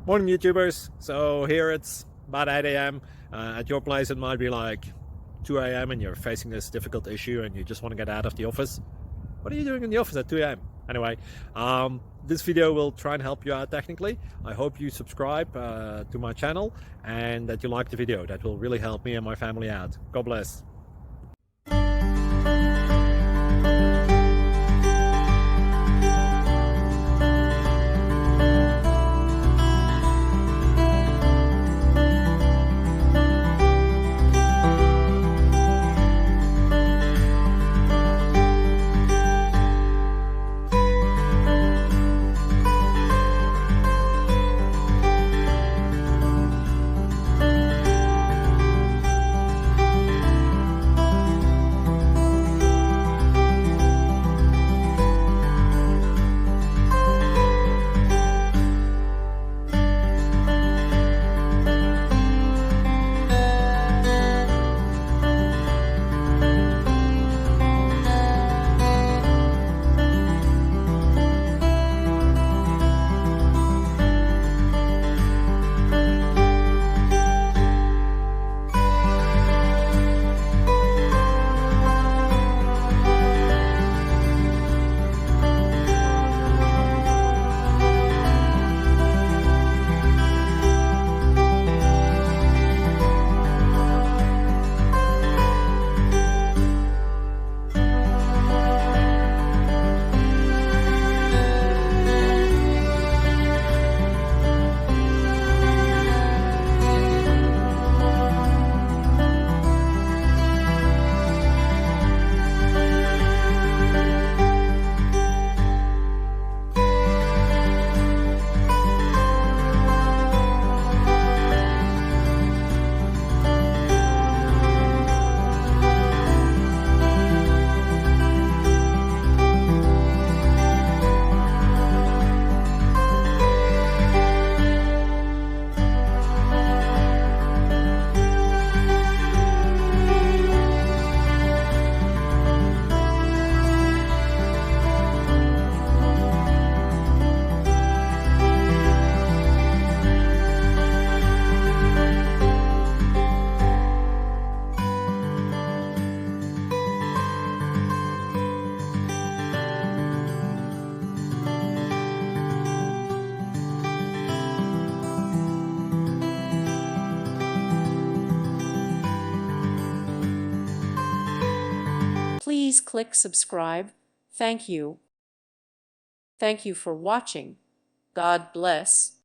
Morning YouTubers. So here it's about 8 a.m. At your place it might be like 2 a.m. and you're facing this difficult issue and you just want to get out of the office. What are you doing in the office at 2 a.m.? Anyway, this video will try and help you out technically. I hope you subscribe to my channel and that you like the video. That will really help me and my family out. God bless. Please click subscribe. Thank you. Thank you for watching. God bless.